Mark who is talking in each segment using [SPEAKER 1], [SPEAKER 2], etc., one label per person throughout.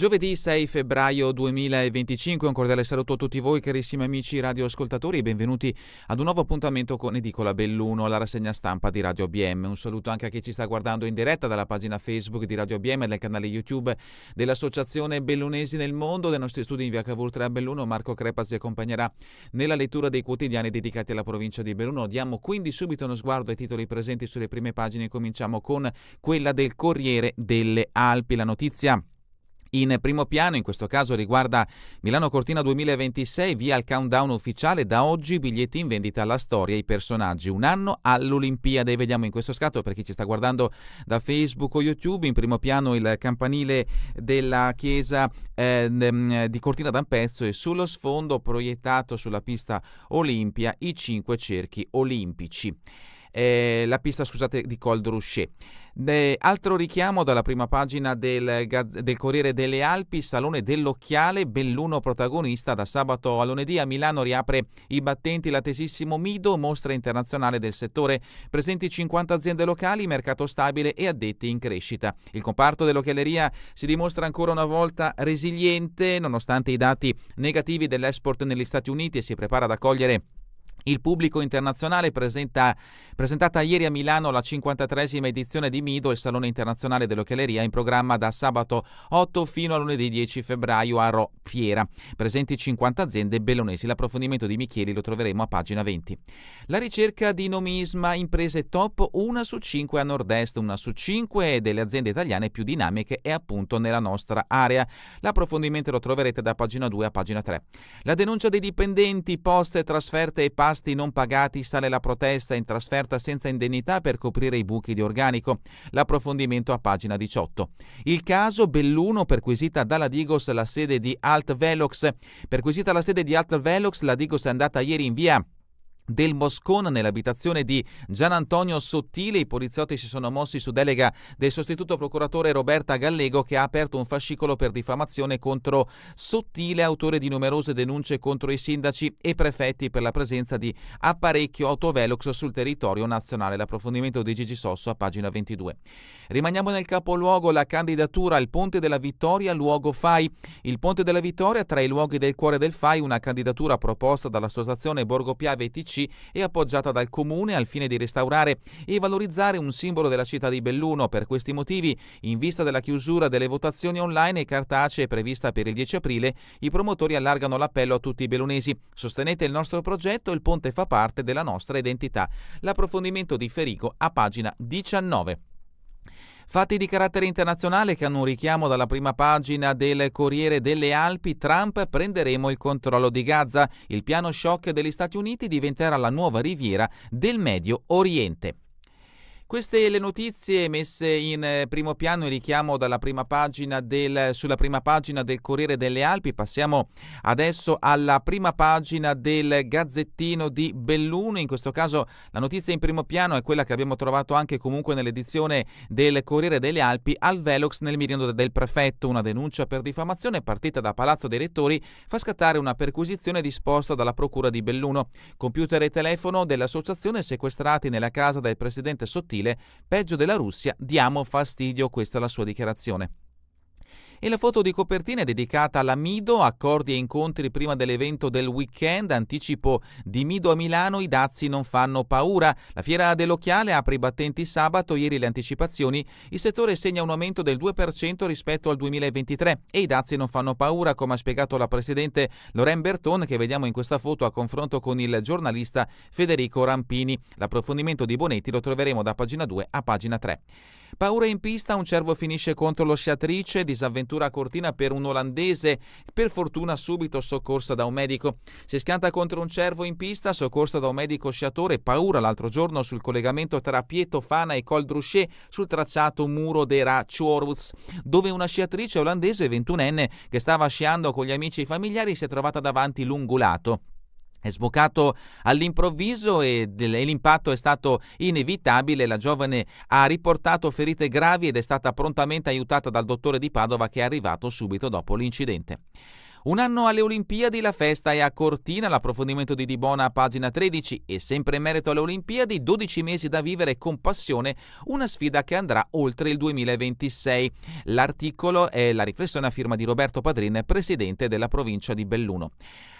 [SPEAKER 1] Giovedì 6 febbraio 2025, un cordiale saluto a tutti voi carissimi amici radioascoltatori e benvenuti ad un nuovo appuntamento con Edicola Belluno, la rassegna stampa di Radio ABM. Un saluto anche a chi ci sta guardando in diretta dalla pagina Facebook di Radio ABM e dal canale YouTube dell'Associazione Bellunesi nel Mondo. Dai nostri studi in via Cavour 3 a Belluno, Marco Crepas vi accompagnerà nella lettura dei quotidiani dedicati alla provincia di Belluno. Diamo quindi subito uno sguardo ai titoli presenti sulle prime pagine. Cominciamo con quella del Corriere delle Alpi. La notizia in primo piano, in questo caso, riguarda Milano Cortina 2026, via il countdown ufficiale, da oggi biglietti in vendita alla storia e ai personaggi, un anno all'Olimpiade. Vediamo in questo scatto, per chi ci sta guardando da Facebook o YouTube, in primo piano il campanile della chiesa di Cortina d'Ampezzo e sullo sfondo, proiettato sulla pista Olimpia, i 5 cerchi olimpici. La pista, di Col d'Rouchet. Altro richiamo dalla prima pagina del Corriere delle Alpi, Salone dell'Occhiale, Belluno protagonista. Da sabato a lunedì a Milano riapre i battenti l'attesissimo Mido, mostra internazionale del settore, presenti 50 aziende locali, mercato stabile e addetti in crescita. Il comparto dell'occhialeria si dimostra ancora una volta resiliente nonostante i dati negativi dell'export negli Stati Uniti e si prepara ad accogliere il pubblico internazionale. Presentata ieri a Milano la 53esima edizione di Mido, il Salone Internazionale dell'Occhialeria, in programma da sabato 8 fino a lunedì 10 febbraio a Rho Fiera. Presenti 50 aziende bellunesi. L'approfondimento di Micheli lo troveremo a pagina 20. La ricerca di nomisma, imprese top, 1 su 5 a nord-est, 1 su 5 delle aziende italiane più dinamiche è appunto nella nostra area. L'approfondimento lo troverete da pagina 2 a pagina 3. La denuncia dei dipendenti, poste, trasferte e pasti non pagati, sale la protesta in trasferta senza indennità per coprire i buchi di organico. L'approfondimento a pagina 18. Il caso Belluno, perquisita dalla Digos la sede di Alt Velox. Perquisita la sede di Alt Velox, la Digos è andata ieri in via del Moscone nell'abitazione di Gian Antonio Sottile. I poliziotti si sono mossi su delega del sostituto procuratore Roberta Gallego, che ha aperto un fascicolo per diffamazione contro Sottile, autore di numerose denunce contro i sindaci e prefetti per la presenza di apparecchio autovelox sul territorio nazionale. L'approfondimento di Gigi Sosso a pagina 22. Rimaniamo nel capoluogo, la candidatura al Ponte della Vittoria, luogo FAI. Il Ponte della Vittoria, tra i luoghi del cuore del FAI, una candidatura proposta dall'associazione Borgo Piave ETC e appoggiata dal Comune al fine di restaurare e valorizzare un simbolo della città di Belluno. Per questi motivi, in vista della chiusura delle votazioni online e cartacee prevista per il 10 aprile, i promotori allargano l'appello a tutti i bellunesi: sostenete il nostro progetto, il ponte fa parte della nostra identità. L'approfondimento di Ferigo a pagina 19. Fatti di carattere internazionale che hanno un richiamo dalla prima pagina del Corriere delle Alpi. Trump: prenderemo il controllo di Gaza. Il piano shock degli Stati Uniti diventerà la nuova riviera del Medio Oriente. Queste le notizie messe in primo piano, il richiamo sulla prima pagina del Corriere delle Alpi. Passiamo adesso alla prima pagina del Gazzettino di Belluno. In questo caso la notizia in primo piano è quella che abbiamo trovato anche comunque nell'edizione del Corriere delle Alpi. Al Velox nel mirino del prefetto, una denuncia per diffamazione partita da Palazzo dei Rettori fa scattare una perquisizione disposta dalla Procura di Belluno. Computer e telefono dell'associazione sequestrati nella casa del presidente Sottile. Peggio della Russia, diamo fastidio, questa è la sua dichiarazione. E la foto di copertina è dedicata alla Mido, accordi e incontri prima dell'evento del weekend, anticipo di Mido a Milano, i dazi non fanno paura. La fiera dell'occhiale apre i battenti sabato, ieri le anticipazioni, il settore segna un aumento del 2% rispetto al 2023 e i dazi non fanno paura, come ha spiegato la presidente Lorraine Berton, che vediamo in questa foto a confronto con il giornalista Federico Rampini. L'approfondimento di Bonetti lo troveremo da pagina 2 a pagina 3. Paura in pista, un cervo finisce contro lo sciatrice, disavventura a Cortina per un olandese, per fortuna subito soccorsa da un medico. Si schianta contro un cervo in pista, soccorsa da un medico sciatore. Paura l'altro giorno sul collegamento tra Pieto Fana e Col d'Rouchet, sul tracciato Muro de Ra Chorus, dove una sciatrice olandese 21enne che stava sciando con gli amici e i familiari si è trovata davanti l'ungulato. È sboccato all'improvviso e l'impatto è stato inevitabile. La giovane ha riportato ferite gravi ed è stata prontamente aiutata dal dottore di Padova, che è arrivato subito dopo l'incidente. Un anno alle Olimpiadi, la festa è a Cortina, l'approfondimento di Dibona a pagina 13 e sempre in merito alle Olimpiadi, 12 mesi da vivere con passione, una sfida che andrà oltre il 2026. L'articolo è la riflessione a firma di Roberto Padrin, presidente della provincia di Belluno.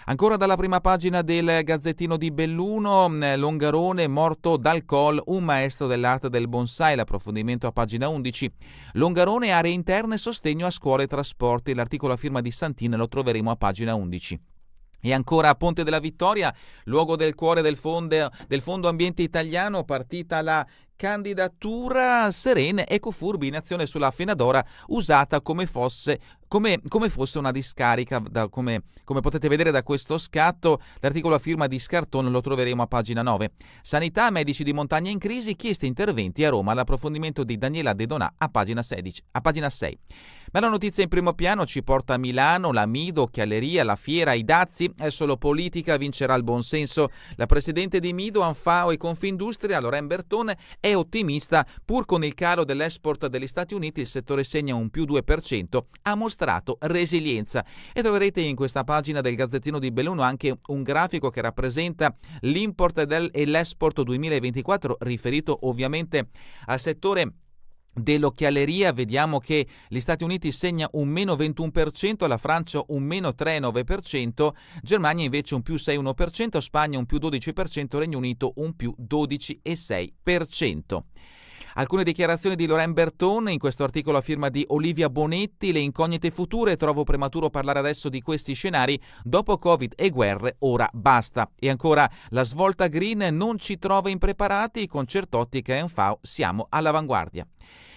[SPEAKER 1] Ancora dalla prima pagina del Gazzettino di Belluno, Longarone morto dal col, un maestro dell'arte del bonsai, l'approfondimento a pagina 11. Longarone, aree interne, sostegno a scuole e trasporti, l'articolo a firma di Santin lo troveremo a pagina 11. E ancora a Ponte della Vittoria, luogo del cuore del Fondo Ambiente Italiano, partita la candidatura Serene Ecofurbi in azione sulla Fenadora, usata come fosse una discarica. Come potete vedere da questo scatto, l'articolo a firma di Scarton lo troveremo a pagina 9. Sanità, medici di montagna in crisi, chieste interventi a Roma, l'approfondimento di Daniela De Donà a pagina 6. Ma la notizia in primo piano ci porta a Milano, la Mido, Occhialeria, la Fiera, i dazi, è solo politica, vincerà il buonsenso. La presidente di Mido, Anfao e Confindustria, Lorraine Bertone, è ottimista, pur con il calo dell'export degli Stati Uniti il settore segna un più 2%, ha mostrato resilienza. E troverete in questa pagina del Gazzettino di Belluno anche un grafico che rappresenta l'import e l'export 2024, riferito ovviamente al settore dell'occhialeria. Vediamo che gli Stati Uniti segna un meno 21%, la Francia un meno 3,9%, Germania invece un più 6,1%, Spagna un più 12%, Regno Unito un più 12,6%. Alcune dichiarazioni di Lorraine Bertone in questo articolo a firma di Olivia Bonetti, le incognite future, trovo prematuro parlare adesso di questi scenari, dopo Covid e guerre ora basta. E ancora la svolta green non ci trova impreparati, con Certottica e Anfao siamo all'avanguardia.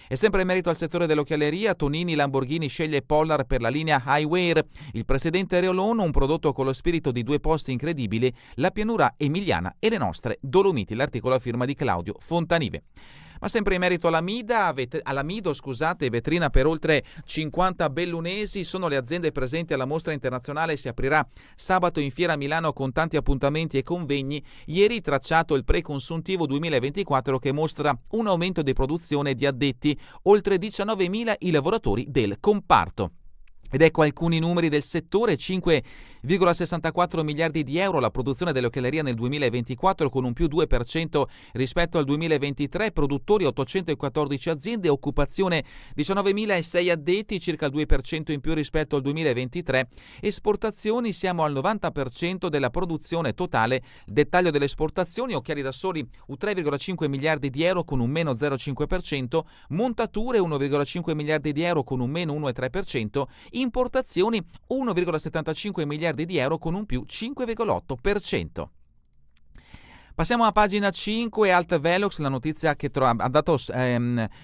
[SPEAKER 1] E sempre in merito al settore dell'occhialeria, Tonini Lamborghini sceglie Polar per la linea Highwear. Il presidente Reolon, un prodotto con lo spirito di due posti incredibili, la pianura emiliana e le nostre Dolomiti. L'articolo a firma di Claudio Fontanive. Ma sempre in merito alla Mido, vetrina per oltre 50 bellunesi, sono le aziende presenti alla mostra internazionale, si aprirà sabato in fiera a Milano con tanti appuntamenti e convegni. Ieri tracciato il preconsuntivo 2024 che mostra un aumento di produzione di addetti, oltre 19.000 i lavoratori del comparto. Ed ecco alcuni numeri del settore: 5,64 miliardi di euro la produzione dell'occhialeria nel 2024 con un più 2% rispetto al 2023, produttori 814 aziende, occupazione 19.006 addetti, circa il 2% in più rispetto al 2023, esportazioni siamo al 90% della produzione totale, dettaglio delle esportazioni, occhiali da soli 3,5 miliardi di euro con un meno 0,5%, montature 1,5 miliardi di euro con un meno 1,3%, importazioni 1,75 miliardi di euro con un più 5,8%. Passiamo a pagina 5, Alt Velox, la notizia che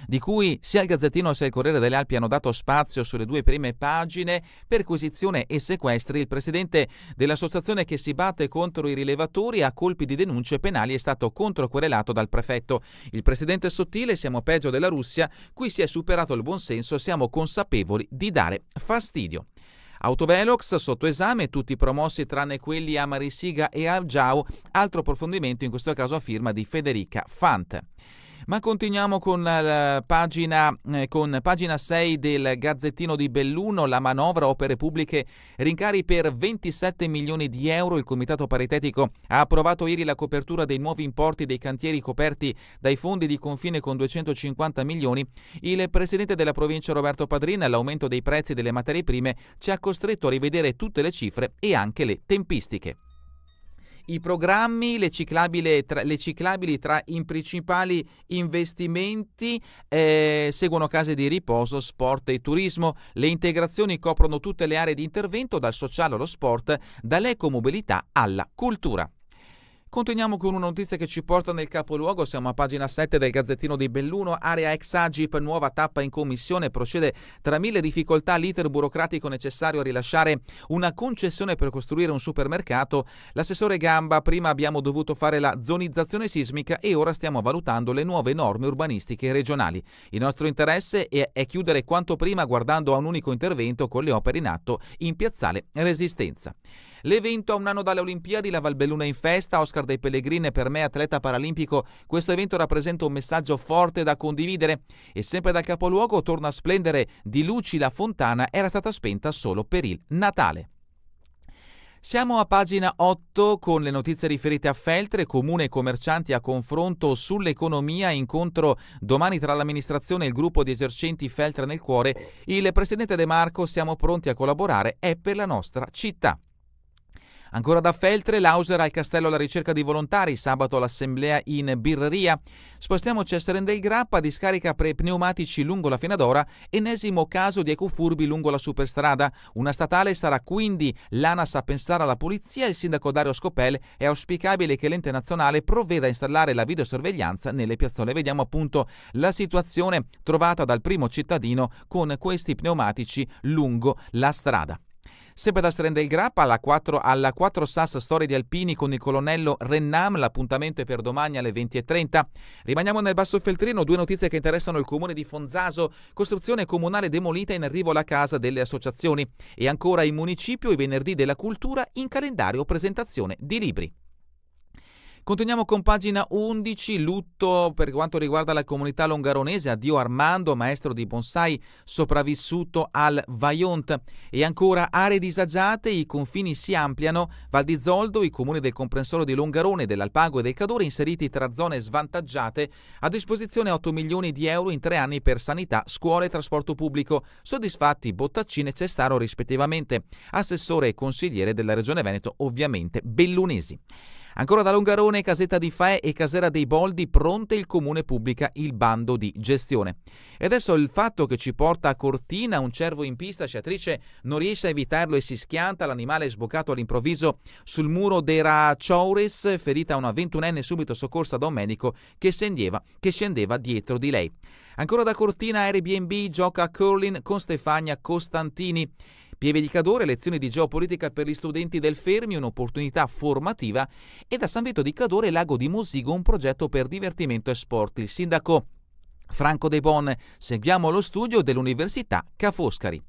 [SPEAKER 1] di cui sia il Gazzettino sia il Corriere delle Alpi hanno dato spazio sulle due prime pagine. Perquisizione e sequestri, il presidente dell'associazione che si batte contro i rilevatori a colpi di denunce penali è stato controquerelato dal prefetto. Il presidente sottile, siamo peggio della Russia, qui si è superato il buonsenso, siamo consapevoli di dare fastidio. Autovelox sotto esame, tutti promossi tranne quelli a Marisiga e a Giau, altro approfondimento in questo caso a firma di Federica Fant. Ma continuiamo con pagina 6 del Gazzettino di Belluno, la manovra opere pubbliche, rincari per 27 milioni di euro. Il Comitato Paritetico ha approvato ieri la copertura dei nuovi importi dei cantieri coperti dai fondi di confine con 250 milioni. Il presidente della provincia Roberto Padrin, l'aumento dei prezzi delle materie prime, ci ha costretto a rivedere tutte le cifre e anche le tempistiche. I programmi, le ciclabili tra i principali investimenti, seguono case di riposo, sport e turismo. Le integrazioni coprono tutte le aree di intervento, dal sociale allo sport, dall'ecomobilità alla cultura. Continuiamo con una notizia che ci porta nel capoluogo, siamo a pagina 7 del Gazzettino di Belluno, area ex Agip, nuova tappa in commissione, procede tra mille difficoltà l'iter burocratico necessario a rilasciare una concessione per costruire un supermercato. L'assessore Gamba, prima abbiamo dovuto fare la zonizzazione sismica e ora stiamo valutando le nuove norme urbanistiche regionali. Il nostro interesse è chiudere quanto prima guardando a un unico intervento con le opere in atto in piazzale Resistenza. L'evento a un anno dalle Olimpiadi, la Valbelluna in festa, Oscar dei Pellegrini, per me atleta paralimpico, questo evento rappresenta un messaggio forte da condividere. E sempre dal capoluogo torna a splendere di luci la fontana, era stata spenta solo per il Natale. Siamo a pagina 8 con le notizie riferite a Feltre, comune e commercianti a confronto sull'economia, incontro domani tra l'amministrazione e il gruppo di esercenti Feltre nel cuore. Il presidente De Marco, siamo pronti a collaborare, è per la nostra città. Ancora da Feltre, Lauser al castello alla ricerca di volontari, sabato l'assemblea in birreria. Spostiamoci a Serendel Grappa, discarica pneumatici lungo la Finadora, ennesimo caso di ecofurbi lungo la superstrada. Una statale sarà quindi l'ANAS a pensare alla pulizia. Il sindaco Dario Scopel: è auspicabile che l'ente nazionale provveda a installare la videosorveglianza nelle piazzole. Vediamo appunto la situazione trovata dal primo cittadino con questi pneumatici lungo la strada. Sempre da Serendel Grappa alla 4 SAS Storie di Alpini con il colonnello Rennam, l'appuntamento è per domani alle 20:30. Rimaniamo nel Basso Feltrino, due notizie che interessano il comune di Fonzaso: costruzione comunale demolita, in arrivo la casa delle associazioni. E ancora in municipio i venerdì della cultura, in calendario presentazione di libri. Continuiamo con pagina 11, lutto per quanto riguarda la comunità longaronese, addio Armando, maestro di bonsai sopravvissuto al Vajont. E ancora aree disagiate, i confini si ampliano, Val di Zoldo, i comuni del comprensorio di Longarone, dell'Alpago e del Cadore inseriti tra zone svantaggiate, a disposizione 8 milioni di euro in 3 anni per sanità, scuole e trasporto pubblico. Soddisfatti Bottaccini e Cestaro rispettivamente. Assessore e consigliere della Regione Veneto, ovviamente Bellunesi. Ancora da Longarone, Casetta di Faè e Casera dei Boldi, pronte, il comune pubblica il bando di gestione. E adesso il fatto che ci porta a Cortina: un cervo in pista, sciatrice non riesce a evitarlo e si schianta, l'animale è sboccato all'improvviso sul muro della Ciaures, ferita una 21enne subito soccorsa da un medico che scendeva dietro di lei. Ancora da Cortina, Airbnb gioca a curling con Stefania Costantini. Pieve di Cadore, lezioni di geopolitica per gli studenti del Fermi, un'opportunità formativa. E da San Vito di Cadore, Lago di Mosigo, un progetto per divertimento e sport. Il sindaco Franco De Bon: seguiamo lo studio dell'Università Ca' Foscari.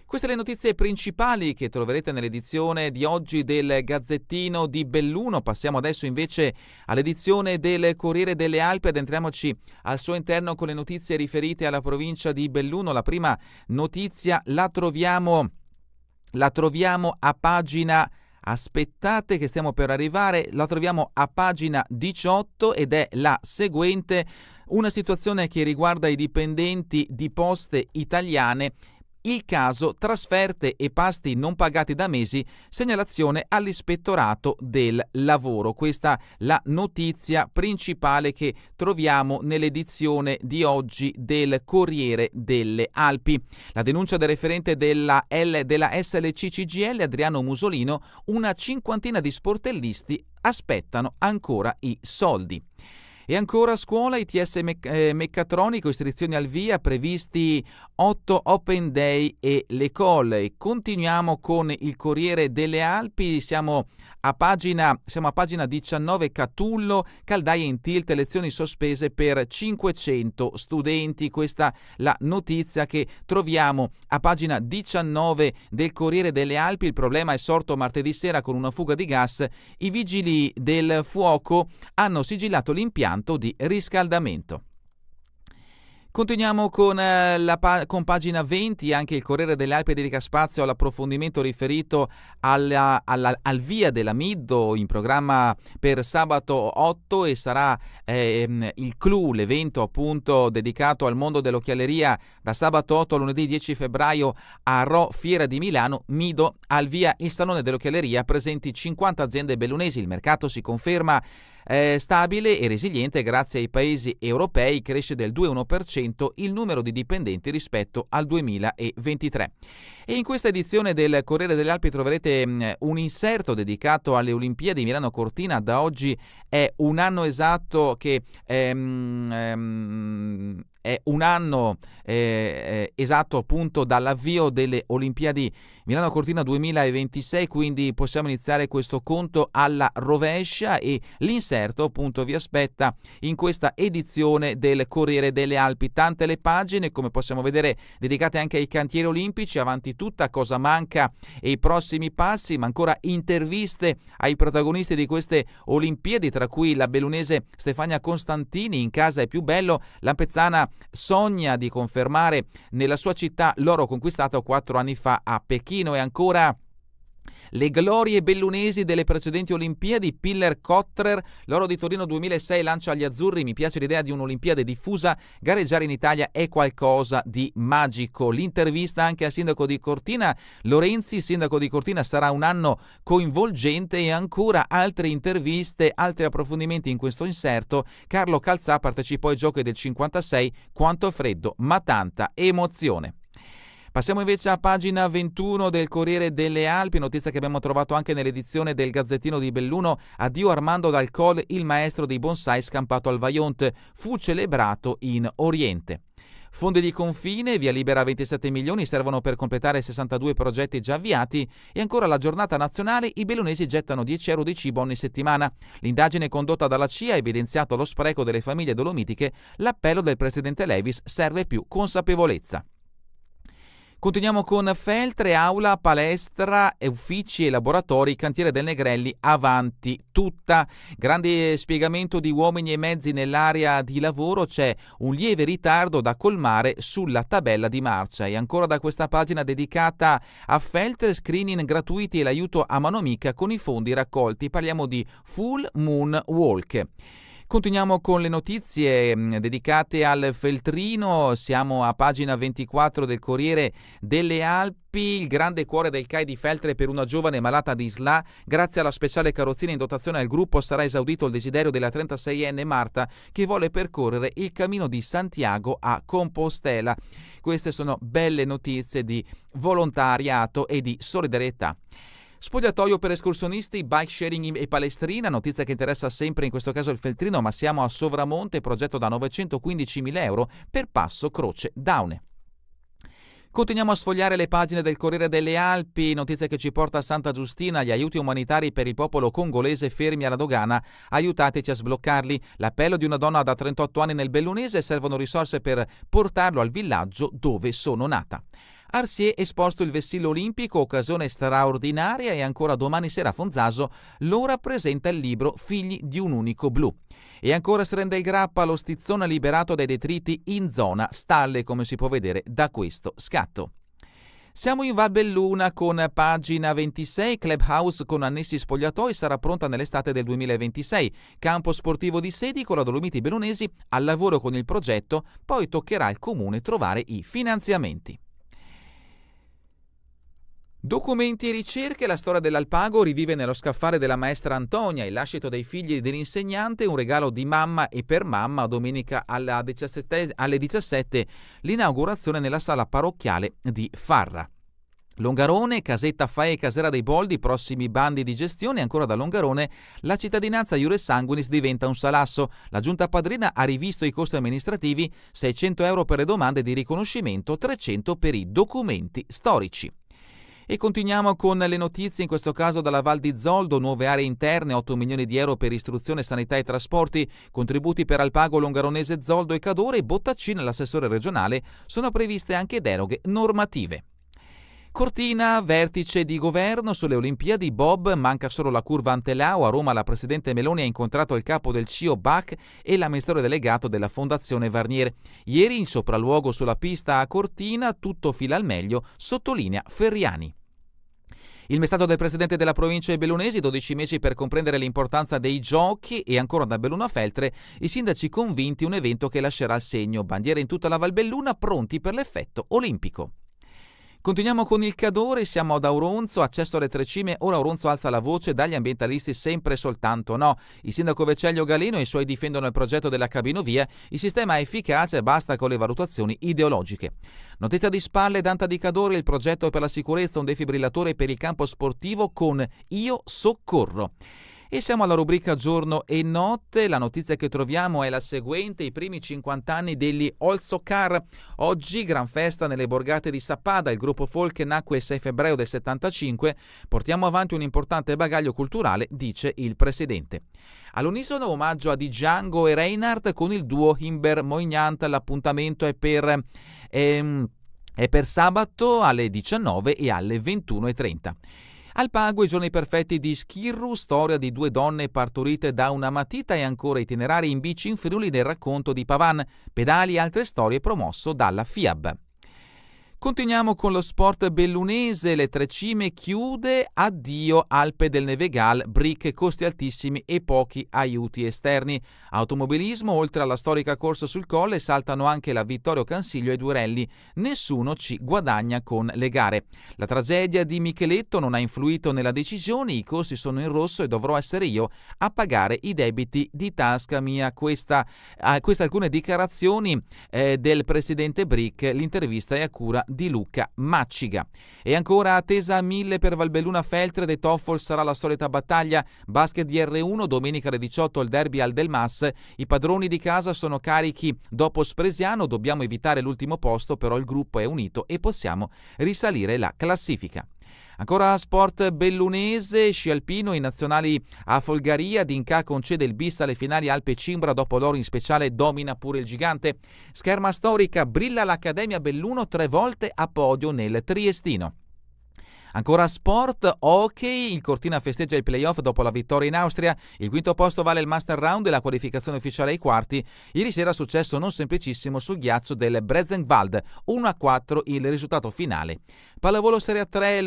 [SPEAKER 1] Queste le notizie principali che troverete nell'edizione di oggi del Gazzettino di Belluno. Passiamo adesso invece all'edizione del Corriere delle Alpi, addentriamoci al suo interno con le notizie riferite alla provincia di Belluno. La prima notizia la troviamo a pagina... Aspettate che stiamo per arrivare, la troviamo a pagina 18 ed è la seguente: una situazione che riguarda i dipendenti di Poste Italiane. Il caso trasferte e pasti non pagati da mesi, segnalazione all'ispettorato del lavoro. Questa la notizia principale che troviamo nell'edizione di oggi del Corriere delle Alpi. La denuncia del referente della SLC CGIL, Adriano Musolino: una cinquantina di sportellisti aspettano ancora i soldi. E ancora scuola, ITS meccatronico, istruzioni al via, previsti 8 open day e l'École. E continuiamo con il Corriere delle Alpi, siamo a pagina 19, Catullo, caldaie in tilt, lezioni sospese per 500 studenti. Questa la notizia che troviamo a pagina 19 del Corriere delle Alpi. Il problema è sorto martedì sera con una fuga di gas. I vigili del fuoco hanno sigillato l'impianto di riscaldamento. Continuiamo con pagina 20, anche il Corriere delle Alpi dedica spazio all'approfondimento riferito al via della Middo, in programma per sabato 8, e sarà il CLU, l'evento appunto dedicato al mondo dell'occhialeria, da sabato 8 a lunedì 10 febbraio a Ro Fiera di Milano. Middo al via, il salone dell'occhialeria, presenti 50 aziende bellunesi. Il mercato si conferma stabile e resiliente grazie ai paesi europei, cresce del 2,1% il numero di dipendenti rispetto al 2023. E in questa edizione del Corriere delle Alpi troverete un inserto dedicato alle Olimpiadi Milano Cortina. Da oggi è un anno esatto che è un anno esatto appunto dall'avvio delle Olimpiadi Milano Cortina 2026, quindi possiamo iniziare questo conto alla rovescia, e l'inserto appunto vi aspetta in questa edizione del Corriere delle Alpi. Tante le pagine, come possiamo vedere, dedicate anche ai cantieri olimpici, avanti tutta, cosa manca e i prossimi passi, ma ancora interviste ai protagonisti di queste Olimpiadi, tra cui la bellunese Stefania Costantini. In casa è più bello, la pezzana sogna di confermare nella sua città l'oro conquistato 4 anni fa a Pechino. E ancora Le glorie bellunesi delle precedenti Olimpiadi, Piller Kotrer, l'oro di Torino 2006 lancia agli azzurri, mi piace l'idea di un'Olimpiade diffusa, gareggiare in Italia è qualcosa di magico. L'intervista anche al sindaco di Cortina, Lorenzi, sindaco di Cortina, sarà un anno coinvolgente, e ancora altre interviste, altri approfondimenti in questo inserto. Carlo Calzà partecipò ai giochi del 56, quanto freddo ma tanta emozione. Passiamo invece a pagina 21 del Corriere delle Alpi, notizia che abbiamo trovato anche nell'edizione del Gazzettino di Belluno. Addio Armando Dal Col, il maestro dei bonsai scampato al Vajont, fu celebrato in Oriente. Fondi di confine, via libera 27 milioni, servono per completare 62 progetti già avviati. E ancora la giornata nazionale, i bellunesi gettano 10 euro di cibo ogni settimana. L'indagine condotta dalla CIA ha evidenziato lo spreco delle famiglie dolomitiche, l'appello del presidente Levis, serve più consapevolezza. Continuiamo con Feltre, aula, palestra, uffici e laboratori, cantiere del Negrelli, avanti tutta. Grande spiegamento di uomini e mezzi nell'area di lavoro, c'è un lieve ritardo da colmare sulla tabella di marcia. E ancora da questa pagina dedicata a Feltre, screening gratuiti e l'aiuto a mano amica con i fondi raccolti. Parliamo di Full Moon Walk. Continuiamo con le notizie dedicate al feltrino, siamo a pagina 24 del Corriere delle Alpi, il grande cuore del CAI di Feltre per una giovane malata di SLA, grazie alla speciale carrozzina in dotazione al gruppo sarà esaudito il desiderio della 36enne Marta che vuole percorrere il cammino di Santiago a Compostela. Queste sono belle notizie di volontariato e di solidarietà. Spogliatoio per escursionisti, bike sharing e palestrina, notizia che interessa sempre in questo caso il feltrino, ma siamo a Sovramonte, progetto da 915.000 euro per Passo Croce Daune. Continuiamo a sfogliare le pagine del Corriere delle Alpi, notizia che ci porta a Santa Giustina, gli aiuti umanitari per il popolo congolese fermi alla dogana, aiutateci a sbloccarli. L'appello di una donna da 38 anni nel Bellunese, servono risorse per portarlo al villaggio dove sono nata. Arsier esposto il vessillo olimpico, occasione straordinaria, e ancora domani sera a Fonzaso l'ora presenta il libro Figli di un unico blu. E ancora si rende il Grappa, lo stizzone liberato dai detriti in zona stalle, come si può vedere da questo scatto. Siamo in Val Belluna con pagina 26, Clubhouse con annessi spogliatoi sarà pronta nell'estate del 2026, campo sportivo di Sedi con la Dolomiti Bellunesi al lavoro con il progetto, poi toccherà al comune trovare i finanziamenti. Documenti e ricerche, la storia dell'Alpago rivive nello scaffale della maestra Antonia, il lascito dei figli dell'insegnante, un regalo di mamma e per mamma, domenica alle 17 l'inaugurazione nella sala parrocchiale di Farra. Longarone, casetta Fae e Casera dei Boldi, prossimi bandi di gestione. Ancora da Longarone, la cittadinanza Iuris Sanguinis diventa un salasso. La giunta padrina ha rivisto i costi amministrativi, 600 euro per le domande di riconoscimento, 300 per i documenti storici. E continuiamo con le notizie, in questo caso dalla Val di Zoldo, nuove aree interne, 8 milioni di euro per istruzione, sanità e trasporti, contributi per Alpago, Longaronese, Zoldo e Cadore, Bottaccina, l'assessore regionale, sono previste anche deroghe normative. Cortina, vertice di governo sulle Olimpiadi, Bob, manca solo la curva Antelao, a Roma la presidente Meloni ha incontrato il capo del CIO Bach e l'amministratore delegato della Fondazione Varnier. Ieri in sopralluogo sulla pista a Cortina, tutto fila al meglio, sottolinea Ferriani. Il messaggio del presidente della provincia di Bellunesi, 12 mesi per comprendere l'importanza dei giochi, e ancora da Belluno a Feltre, i sindaci convinti un evento che lascerà il segno, bandiere in tutta la Val Belluna, pronti per l'effetto olimpico. Continuiamo con il Cadore, siamo ad Auronzo, accesso alle tre cime, ora Auronzo alza la voce, dagli ambientalisti sempre soltanto no. Il sindaco Vecellio Galeno e i suoi difendono il progetto della cabinovia, il sistema è efficace, basta con le valutazioni ideologiche. Notizia di spalle, Danta di Cadore, il progetto per la sicurezza, un defibrillatore per il campo sportivo con Io Soccorro. E siamo alla rubrica Giorno e Notte, la notizia che troviamo è la seguente, i primi 50 anni degli Olzocar. Oggi gran festa nelle borgate di Sappada, il gruppo folk nacque il 6 febbraio del 75, portiamo avanti un importante bagaglio culturale, dice il presidente. All'unisono omaggio a Django e Reinhardt con il duo Himber Moignant, l'appuntamento è per sabato alle 19 e alle 21:30. Alpago, i giorni perfetti di Schirru, storia di due donne partorite da una matita, e ancora itinerari in bici in Friuli del racconto di Pavan, pedali e altre storie promosso dalla FIAB. Continuiamo con lo sport bellunese, le Tre Cime chiude, addio Alpe del Nevegal, brick, costi altissimi e pochi aiuti esterni. Automobilismo, oltre alla storica corsa sul colle, saltano anche la Vittorio Cansiglio e Durelli, nessuno ci guadagna con le gare. La tragedia di Micheletto non ha influito nella decisione, i costi sono in rosso e dovrò essere io a pagare i debiti di tasca mia. Queste alcune dichiarazioni del presidente Brick, l'intervista è a cura di Luca Macciga. E ancora attesa a 1000 per Valbelluna Feltre, De Toffol sarà la solita battaglia, basket di R1, domenica alle 18 il derby al Del Mas, i padroni di casa sono carichi dopo Spresiano, dobbiamo evitare l'ultimo posto, però il gruppo è unito e possiamo risalire la classifica. Ancora sport bellunese, sci alpino, i nazionali a Folgaria, Dinca concede il bis alle finali Alpe Cimbra, dopo l'oro in speciale domina pure il gigante. Scherma storica, brilla l'Accademia Belluno 3 volte a podio nel Triestino. Ancora sport, hockey, il Cortina festeggia il playoff dopo la vittoria in Austria, il quinto posto vale il Master Round e la qualificazione ufficiale ai quarti. Ieri sera successo non semplicissimo sul ghiaccio del Brezenwald, 1-4 il risultato finale. Pallavolo Serie 3,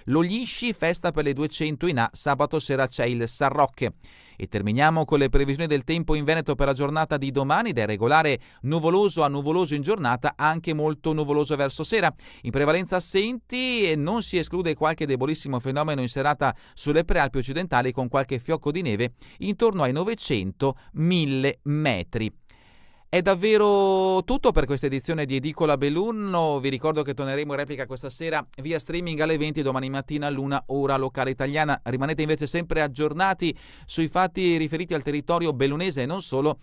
[SPEAKER 1] Loglisci, festa per le 200 in A, sabato sera c'è il San Rocche. E terminiamo con le previsioni del tempo in Veneto per la giornata di domani, da regolare nuvoloso a nuvoloso in giornata, anche molto nuvoloso verso sera. In prevalenza assenti e non si esclude qualche debolissimo fenomeno in serata sulle prealpi occidentali con qualche fiocco di neve intorno ai 900-1000 metri. È davvero tutto per questa edizione di Edicola Belluno. Vi ricordo che torneremo in replica questa sera via streaming alle 20, domani mattina all'1 ora locale italiana. Rimanete invece sempre aggiornati sui fatti riferiti al territorio bellunese e non solo,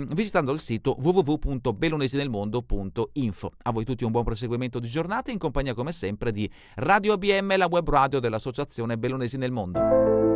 [SPEAKER 1] visitando il sito www.bellunesinelmondo.info. A voi tutti un buon proseguimento di giornata in compagnia come sempre di Radio ABM, la web radio dell'Associazione Bellunesi nel Mondo.